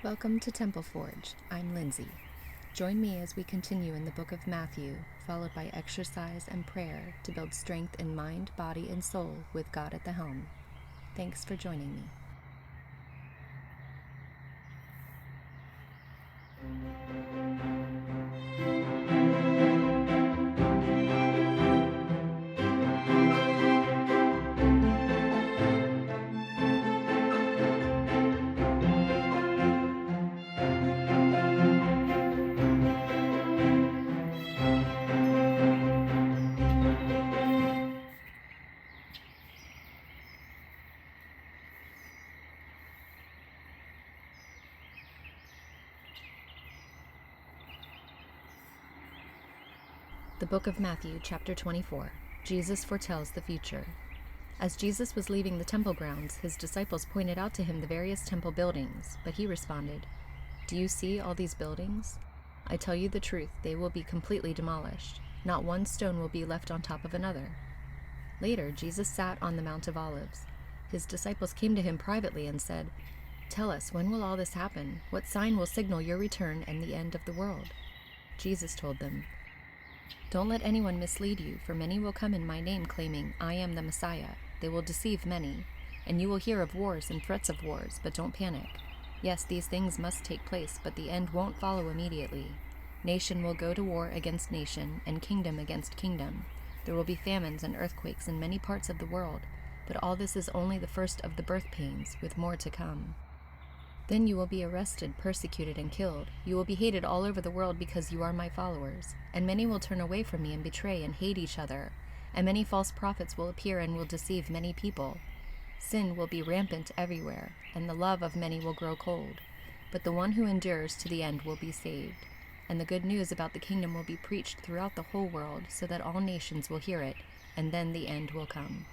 Welcome to Temple Forge. I'm Lindsay. Join me as we continue in the book of Matthew, followed by exercise and prayer to build strength in mind, body, and soul with God at the helm. Thanks for joining me. The book of Matthew, chapter 24. Jesus foretells the future. As Jesus was leaving the temple grounds, his disciples pointed out to him the various temple buildings, but he responded, "Do you see all these buildings? I tell you the truth, they will be completely demolished. Not one stone will be left on top of another." Later, Jesus sat on the Mount of Olives. His disciples came to him privately and said, "Tell us, when will all this happen? What sign will signal your return and the end of the world?" Jesus told them, "Don't let anyone mislead you, for many will come in my name claiming, 'I am the Messiah.' They will deceive many, and you will hear of wars and threats of wars, but don't panic. Yes, these things must take place, but the end won't follow immediately. Nation will go to war against nation, and kingdom against kingdom. There will be famines and earthquakes in many parts of the world, but all this is only the first of the birth pains, with more to come. Then you will be arrested, persecuted, and killed. You will be hated all over the world because you are my followers. And many will turn away from me and betray and hate each other. And many false prophets will appear and will deceive many people. Sin will be rampant everywhere, and the love of many will grow cold. But the one who endures to the end will be saved. And the good news about the kingdom will be preached throughout the whole world, so that all nations will hear it, and then the end will come.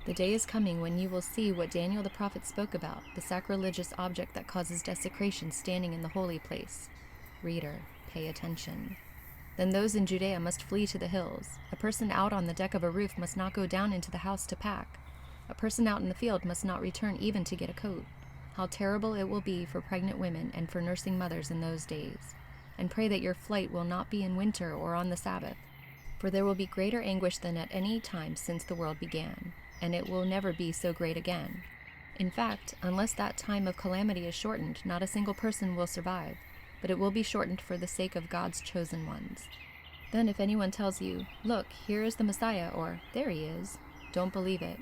The day is coming when you will see what Daniel the prophet spoke about, the sacrilegious object that causes desecration standing in the holy place. Reader, pay attention. Then those in Judea must flee to the hills. A person out on the deck of a roof must not go down into the house to pack. A person out in the field must not return even to get a coat. How terrible it will be for pregnant women and for nursing mothers in those days. And pray that your flight will not be in winter or on the Sabbath, for there will be greater anguish than at any time since the world began, and it will never be so great again. In fact, unless that time of calamity is shortened, not a single person will survive, but it will be shortened for the sake of God's chosen ones. Then if anyone tells you, 'Look, here is the Messiah,' or 'There he is,' don't believe it.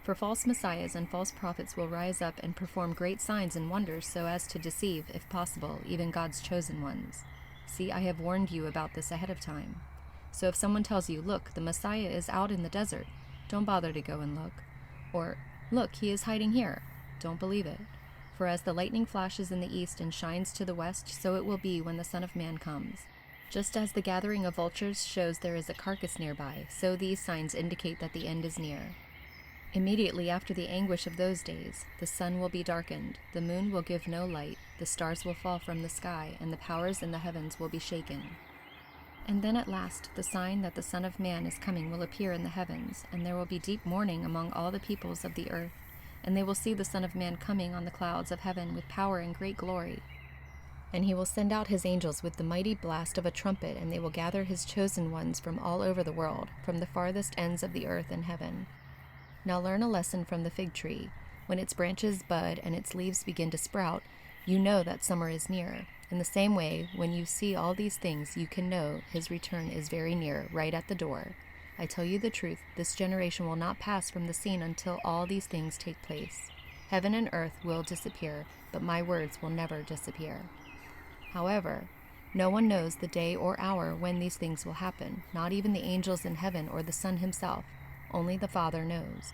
For false messiahs and false prophets will rise up and perform great signs and wonders so as to deceive, if possible, even God's chosen ones. See, I have warned you about this ahead of time. So if someone tells you, 'Look, the Messiah is out in the desert,' don't bother to go and look. Or, 'Look, he is hiding here.' Don't believe it. For as the lightning flashes in the east and shines to the west, so it will be when the Son of Man comes. Just as the gathering of vultures shows there is a carcass nearby, so these signs indicate that the end is near. Immediately after the anguish of those days, the sun will be darkened, the moon will give no light, the stars will fall from the sky, and the powers in the heavens will be shaken. And then at last the sign that the Son of Man is coming will appear in the heavens, and there will be deep mourning among all the peoples of the earth, and they will see the Son of Man coming on the clouds of heaven with power and great glory. And he will send out his angels with the mighty blast of a trumpet, and they will gather his chosen ones from all over the world, from the farthest ends of the earth and heaven. Now learn a lesson from the fig tree. When its branches bud and its leaves begin to sprout, you know that summer is near. In the same way, when you see all these things, you can know his return is very near, right at the door. I tell you the truth, this generation will not pass from the scene until all these things take place. Heaven and earth will disappear, but my words will never disappear. However, no one knows the day or hour when these things will happen, not even the angels in heaven or the Son himself. Only the Father knows.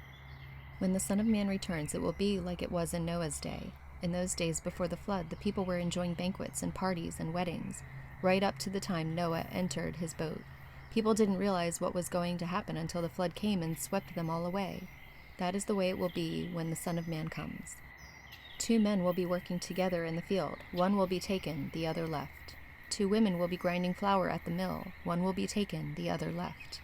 When the Son of Man returns, it will be like it was in Noah's day. In those days before the flood, the people were enjoying banquets and parties and weddings, right up to the time Noah entered his boat. People didn't realize what was going to happen until the flood came and swept them all away. That is the way it will be when the Son of Man comes. 2 men will be working together in the field. One will be taken, the other left. 2 women will be grinding flour at the mill. One will be taken, the other left.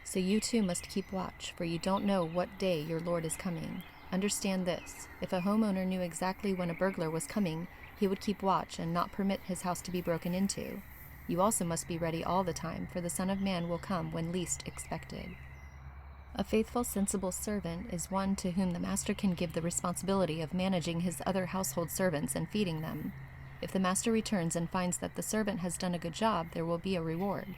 So you too must keep watch, for you don't know what day your Lord is coming. Understand this: if a homeowner knew exactly when a burglar was coming, He would keep watch and not permit his house to be broken into. You also must be ready all the time, for the Son of Man will come when least expected. A faithful, sensible servant is one to whom the master can give the responsibility of managing his other household servants and feeding them. If the master returns and finds that the servant has done a good job, there will be a reward.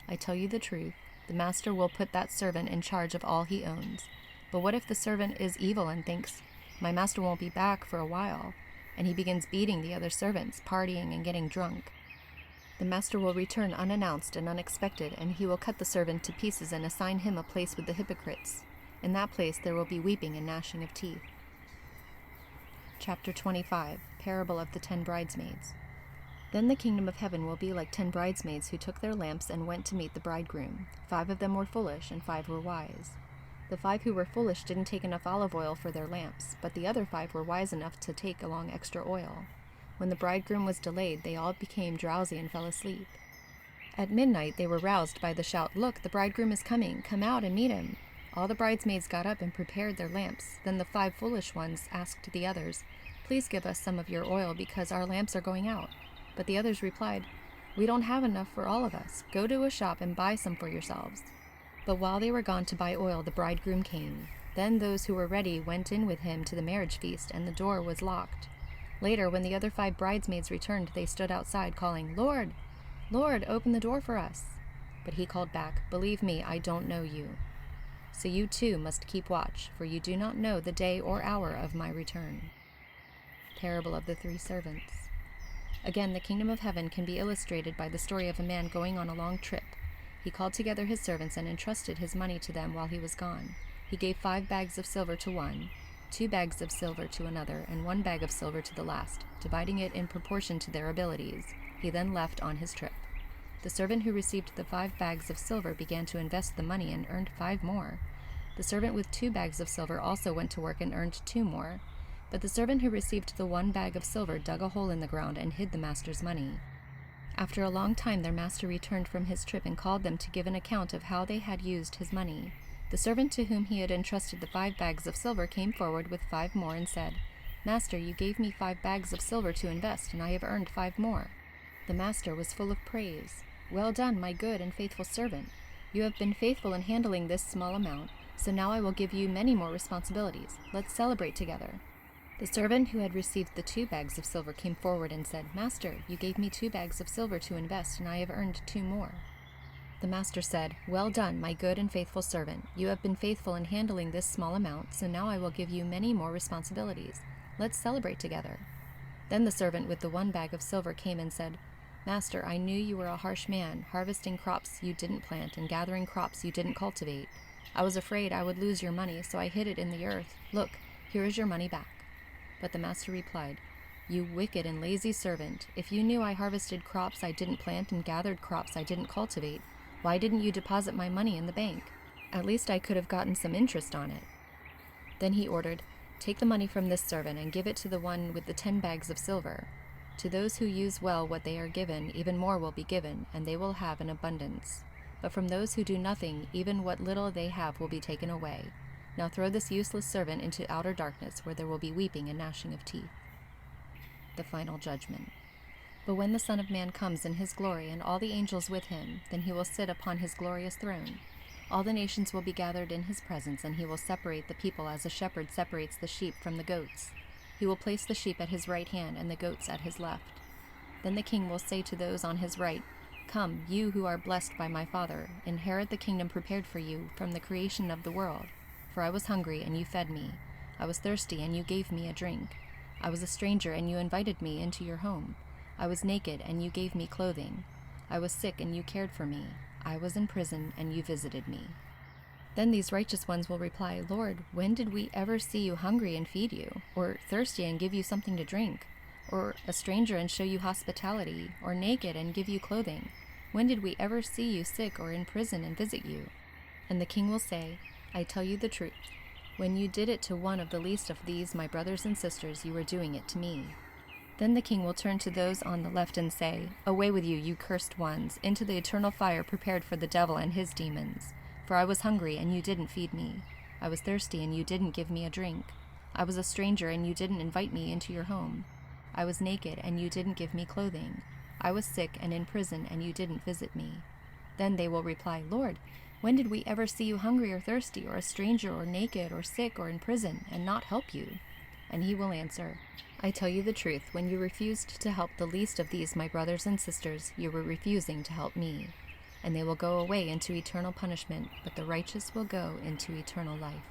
I tell you the truth, the master will put that servant in charge of all he owns. But what if the servant is evil and thinks, my master won't be back for a while, and he begins beating the other servants, partying and getting drunk? The master will return unannounced and unexpected, and he will cut the servant to pieces and assign him a place with the hypocrites. In that place there will be weeping and gnashing of teeth. Chapter 25, Parable of the 10 Bridesmaids. Then the kingdom of heaven will be like 10 bridesmaids who took their lamps and went to meet the bridegroom. 5 of them were foolish, and 5 were wise. The 5 who were foolish didn't take enough olive oil for their lamps, but the other 5 were wise enough to take along extra oil. When the bridegroom was delayed, they all became drowsy and fell asleep. At midnight they were roused by the shout, "Look, the bridegroom is coming! Come out and meet him!" All the bridesmaids got up and prepared their lamps. Then the 5 foolish ones asked the others, "Please give us some of your oil, because our lamps are going out." But the others replied, "We don't have enough for all of us. Go to a shop and buy some for yourselves." But while they were gone to buy oil, the bridegroom came. Then those who were ready went in with him to the marriage feast, and the door was locked. Later, when the other 5 bridesmaids returned, they stood outside, calling, "Lord, Lord, open the door for us." But he called back, "Believe me, I don't know you. So you too must keep watch, for you do not know the day or hour of my return." Parable of the 3 Servants. Again, the kingdom of heaven can be illustrated by the story of a man going on a long trip. He called together his servants and entrusted his money to them while he was gone. He gave 5 bags of silver to one, 2 bags of silver to another, and 1 bag of silver to the last, dividing it in proportion to their abilities. He then left on his trip. The servant who received the 5 bags of silver began to invest the money and earned 5 more. The servant with 2 bags of silver also went to work and earned 2 more. But the servant who received the 1 bag of silver dug a hole in the ground and hid the master's money. After a long time their master returned from his trip and called them to give an account of how they had used his money. The servant to whom he had entrusted the 5 bags of silver came forward with 5 more and said, "Master, you gave me 5 bags of silver to invest, and I have earned 5 more." The master was full of praise. "Well done, my good and faithful servant. You have been faithful in handling this small amount, so now I will give you many more responsibilities. Let's celebrate together." The servant who had received the 2 bags of silver came forward and said, "Master, you gave me 2 bags of silver to invest, and I have earned 2 more." The master said, "Well done, my good and faithful servant. You have been faithful in handling this small amount, so now I will give you many more responsibilities. Let's celebrate together." Then the servant with the 1 bag of silver came and said, "Master, I knew you were a harsh man, harvesting crops you didn't plant and gathering crops you didn't cultivate. I was afraid I would lose your money, so I hid it in the earth. Look, here is your money back." But the master replied, "You wicked and lazy servant, if you knew I harvested crops I didn't plant and gathered crops I didn't cultivate, why didn't you deposit my money in the bank? At least I could have gotten some interest on it." Then he ordered, "Take the money from this servant and give it to the one with the 10 bags of silver. To those who use well what they are given, even more will be given, and they will have an abundance. But from those who do nothing, even what little they have will be taken away. Now throw this useless servant into outer darkness, where there will be weeping and gnashing of teeth." The final judgment. But when the Son of Man comes in his glory and all the angels with him, then he will sit upon his glorious throne. All the nations will be gathered in his presence, and he will separate the people as a shepherd separates the sheep from the goats. He will place the sheep at his right hand and the goats at his left. Then the king will say to those on his right, "Come, you who are blessed by my Father, inherit the kingdom prepared for you from the creation of the world. For I was hungry, and you fed me. I was thirsty, and you gave me a drink. I was a stranger, and you invited me into your home. I was naked, and you gave me clothing. I was sick, and you cared for me. I was in prison, and you visited me." Then these righteous ones will reply, "Lord, when did we ever see you hungry and feed you, or thirsty and give you something to drink, or a stranger and show you hospitality, or naked and give you clothing? When did we ever see you sick or in prison and visit you?" And the king will say, "I tell you the truth. When you did it to one of the least of these, my brothers and sisters, you were doing it to me." Then the king will turn to those on the left and say, "Away with you, you cursed ones, into the eternal fire prepared for the devil and his demons. For I was hungry, and you didn't feed me. I was thirsty, and you didn't give me a drink. I was a stranger, and you didn't invite me into your home. I was naked, and you didn't give me clothing. I was sick and in prison, and you didn't visit me. Then they will reply, Lord, when did we ever see you hungry or thirsty, or a stranger, or naked, or sick, or in prison, and not help you? And he will answer, I tell you the truth, when you refused to help the least of these my brothers and sisters, you were refusing to help me. And they will go away into eternal punishment, but the righteous will go into eternal life.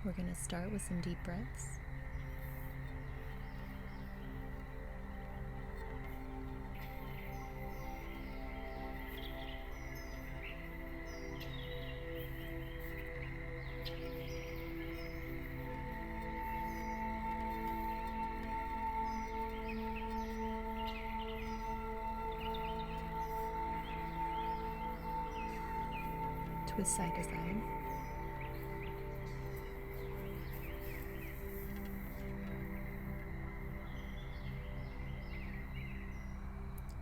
We're going to start with some deep breaths. Twist side to side.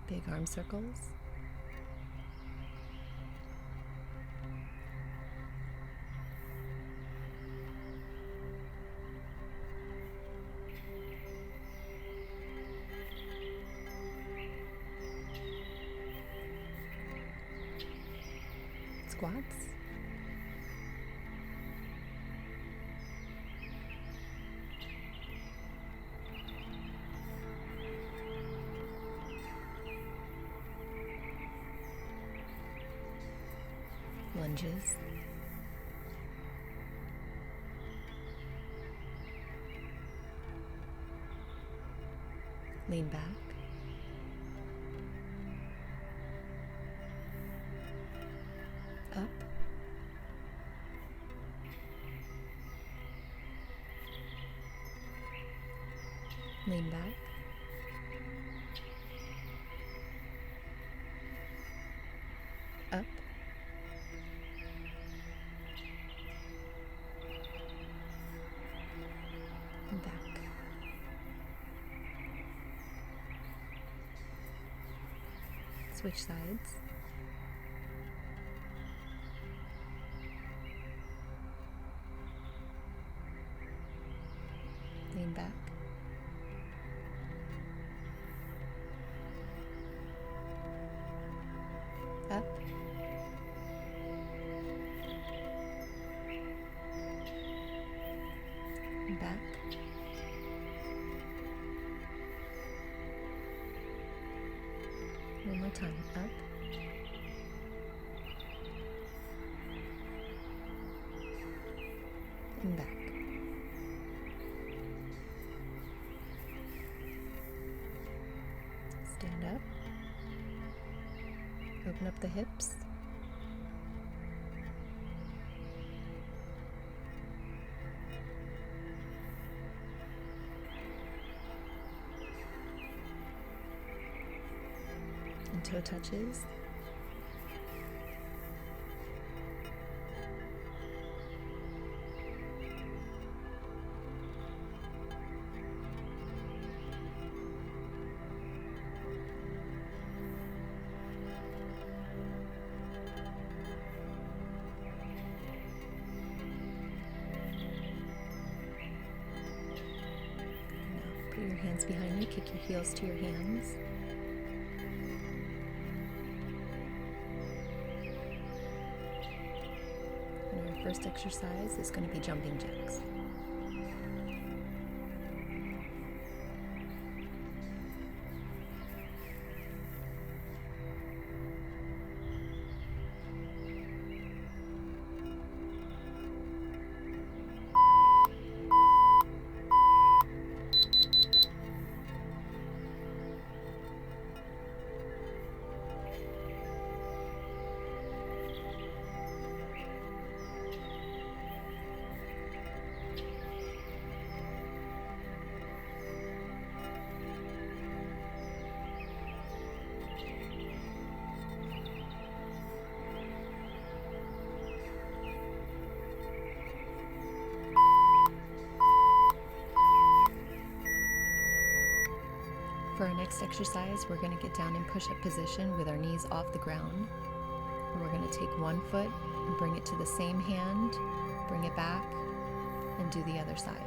Big arm circles. Squats. Lunges. Lean back. Up. Lean back. Up. And back. Switch sides. Lean back. Up. And back. One more time. Up. And back. Stand up. Open up the hips. And toe touches. Put your hands behind you, kick your heels to your hands. And our first exercise is going to be jumping jacks. next exercise, we're going to get down in push-up position with our knees off the ground. And we're going to take one foot and bring it to the same hand, bring it back, and do the other side.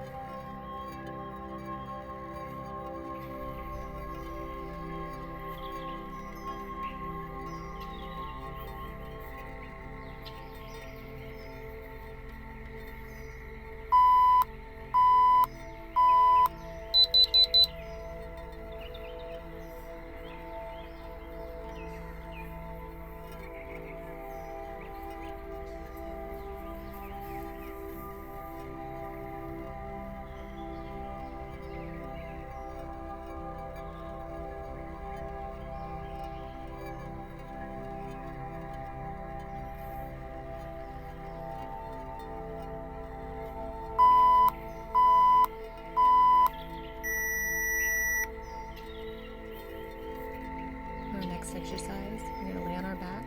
Next exercise, we're going to lay on our back,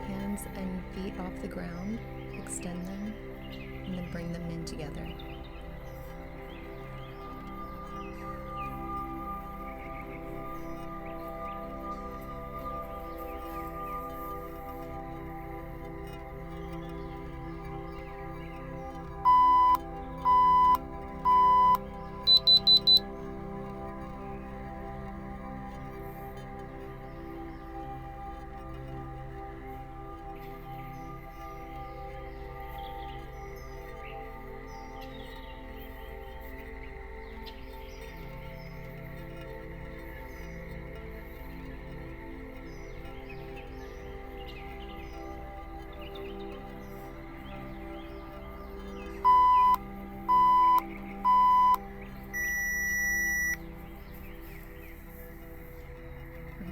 hands and feet off the ground, extend them, and then bring them in together.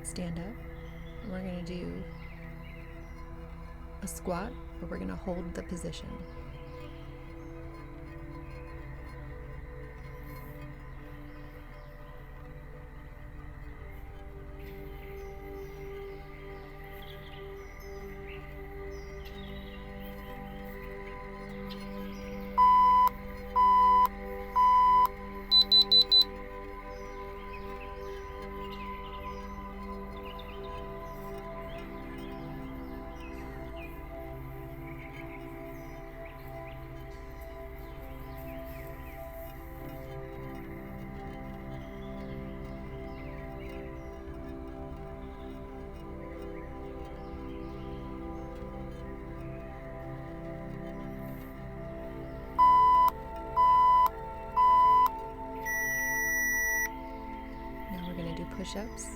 Stand up. We're going to do a squat, but we're going to hold the position. Push-ups.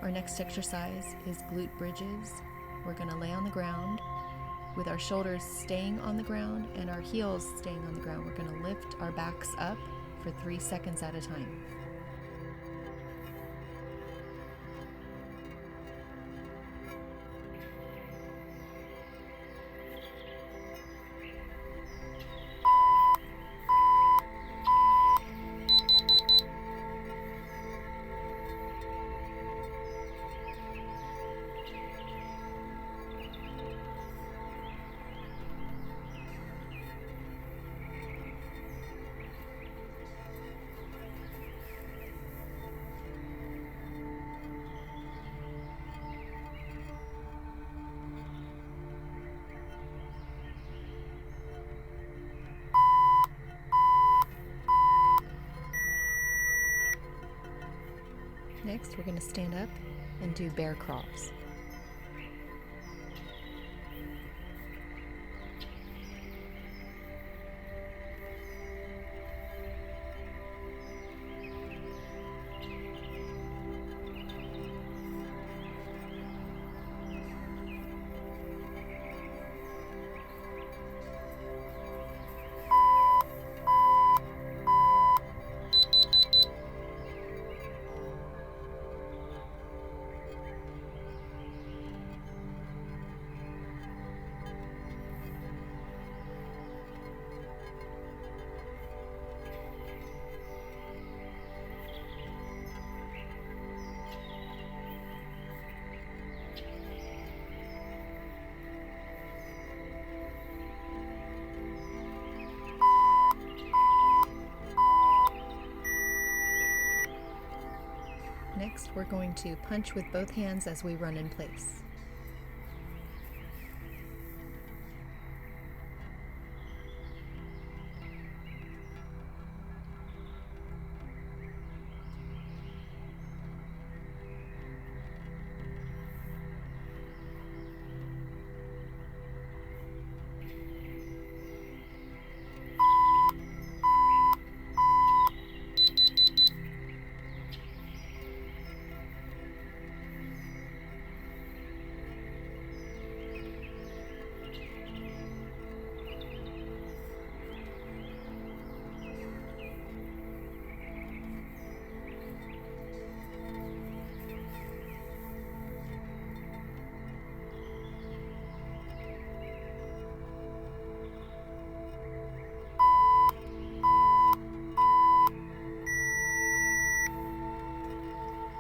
Our next exercise is glute bridges. We're going to lay on the ground with our shoulders staying on the ground and our heels staying on the ground. We're going to lift our backs up for 3 seconds at a time. Next, we're going to stand up and do bear crawls. Next, we're going to punch with both hands as we run in place.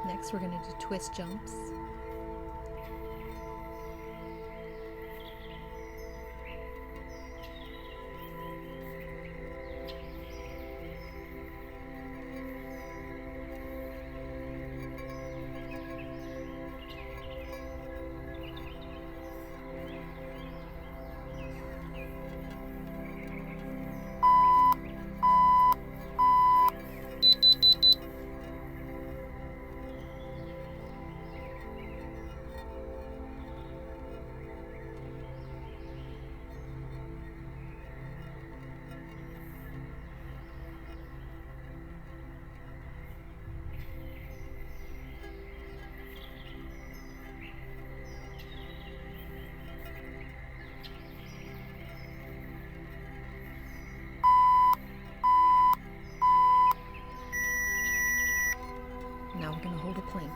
Next, we're going to do twist jumps. Now we're going to hold a plank.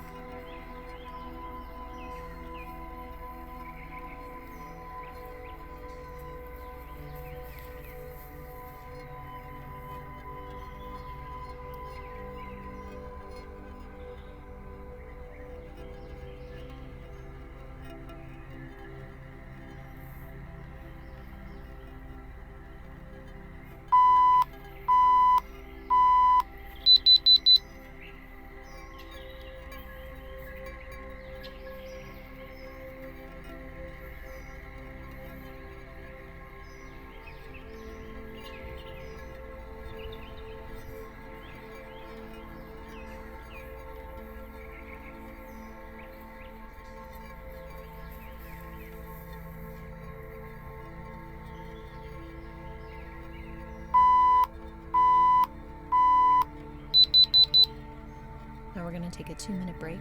Now we're going to take a 2-minute break.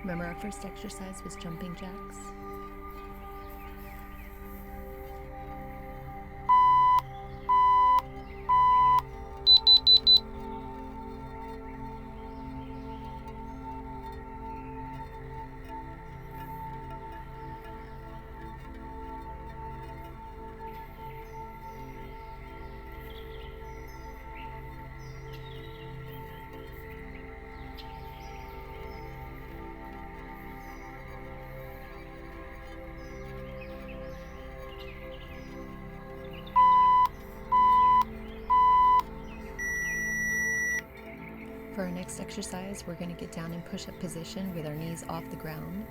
Remember our first exercise was jumping jacks? For our next exercise, we're going to get down in push-up position with our knees off the ground.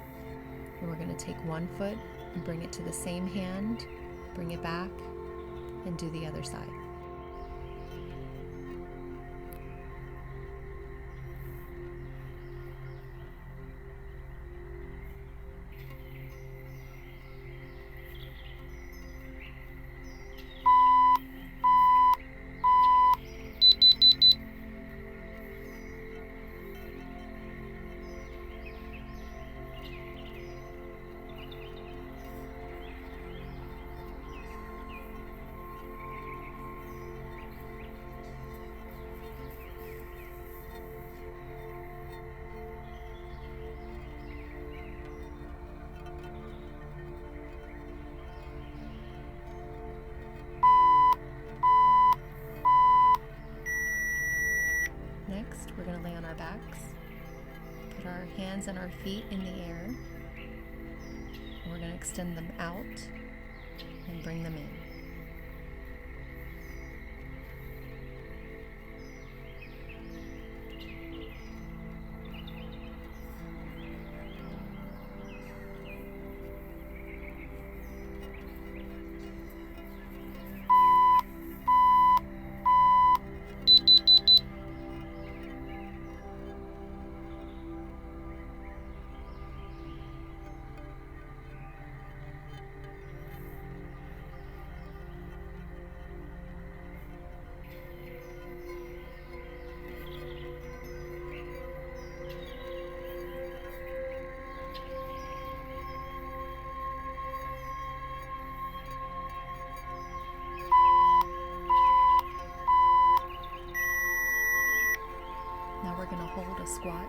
And we're going to take one foot and bring it to the same hand, bring it back, and do the other side. Next, we're going to lay on our backs, put our hands and our feet in the air, and we're going to extend them out and bring them in. Now we're going to hold a squat.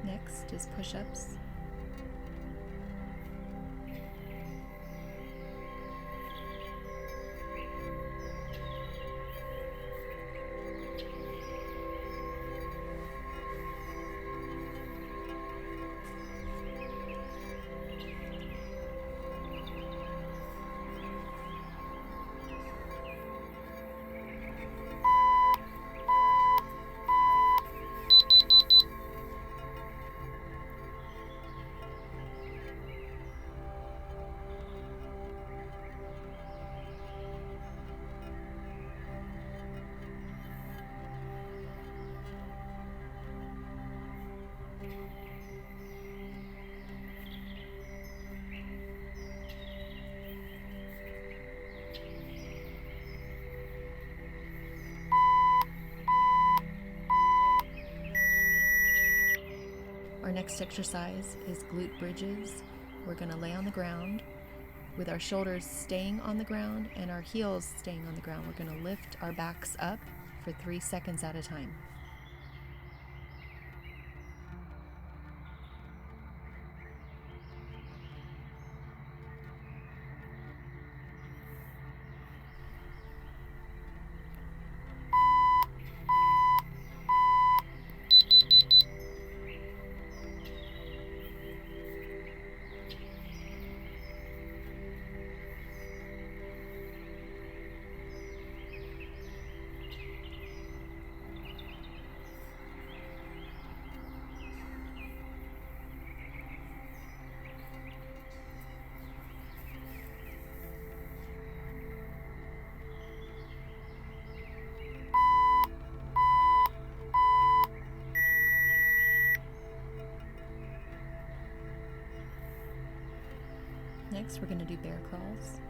Next is push-ups. Our next exercise is glute bridges. We're going to lay on the ground with our shoulders staying on the ground and our heels staying on the ground. We're going to lift our backs up for 3 seconds at a time. Next, we're going to do bear crawls.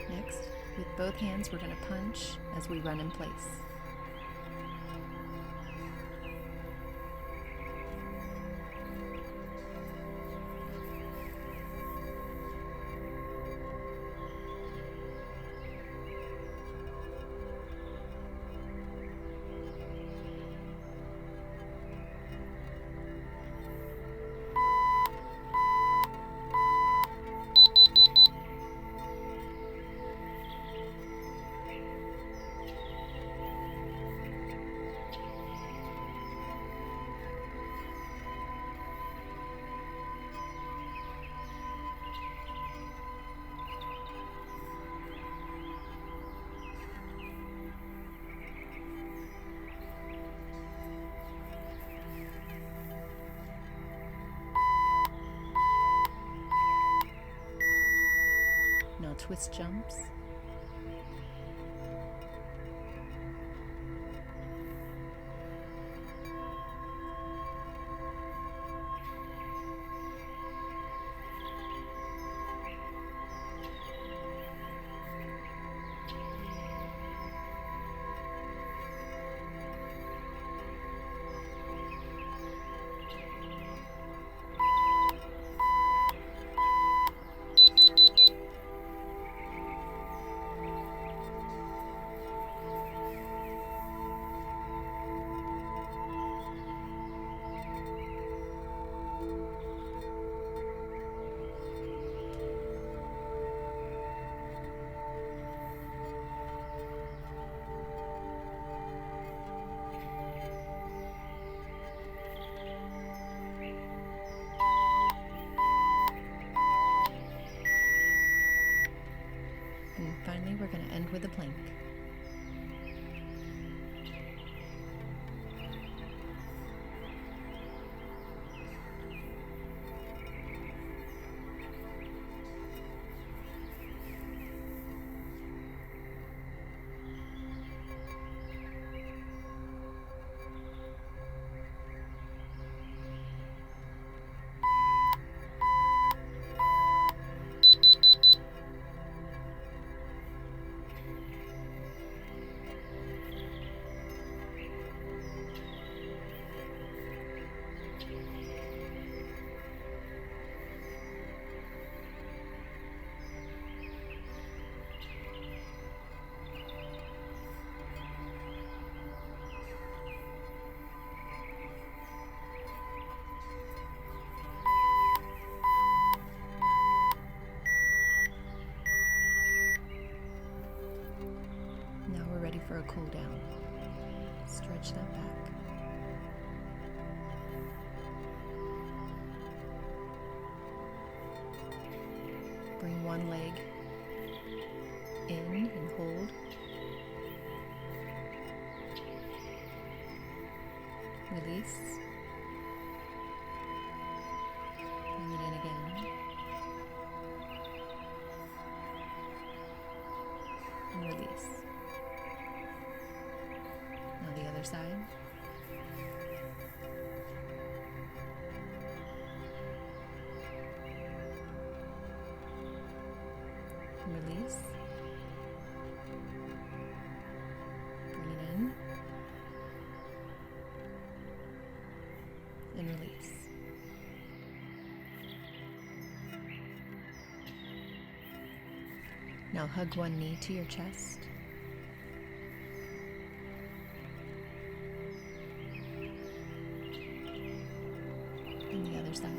Next, with both hands, we're going to punch as we run in place. Now twist jumps. And finally, we're going to end with a plank. Now we're ready for a cool down. Stretch that back. Bring one leg in and hold. Release. Bring it in again. And release. Now the other side. Release. Bring it in. And release. Now hug one knee to your chest. other side.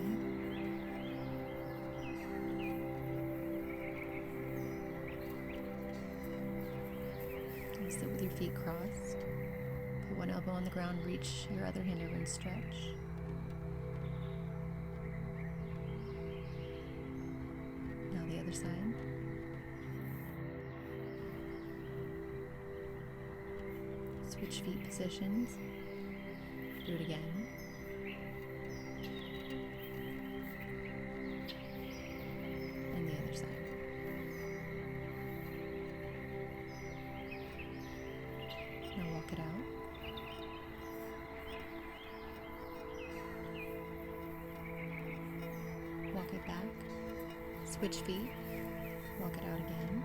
You sit with your feet crossed. Put one elbow on the ground, reach your other hand over and stretch. Now the other side. Switch feet positions. Do it again. And the other side. Now walk it out. Walk it back. Switch feet. Walk it out again.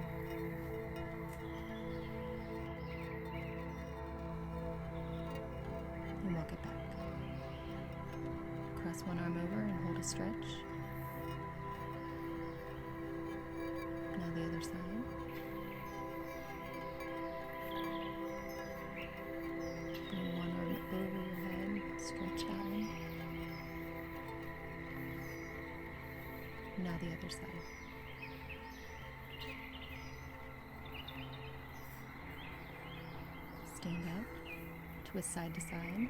And walk it back. Cross one arm over and hold a stretch. Now the other side. Bring one arm over your head, stretch that one. Now the other side. Stand up, twist side to side.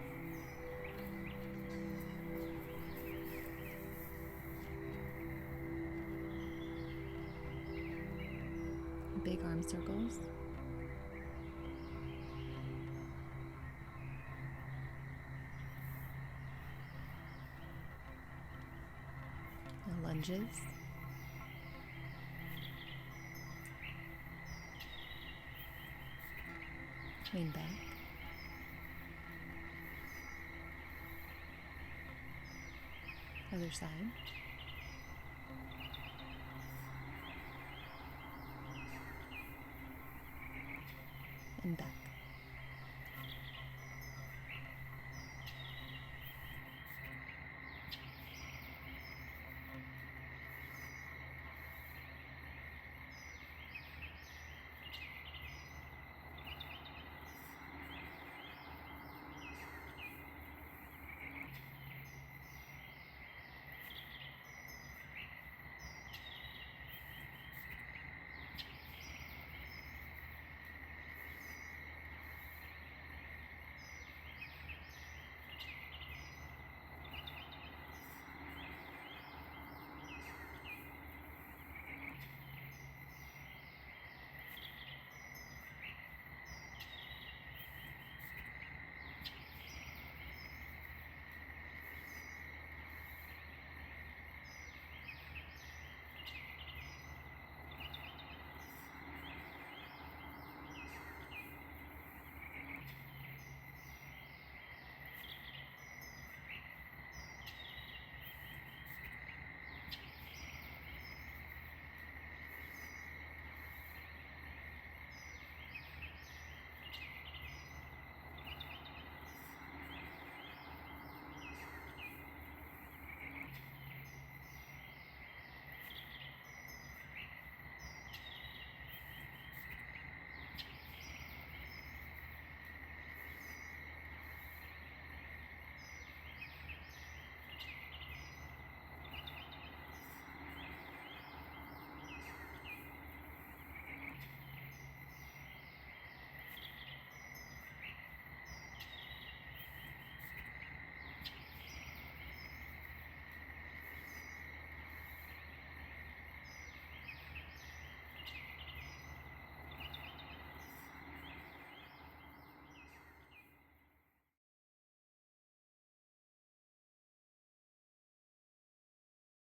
Big arm circles. Now lunges. Lean back. Other side.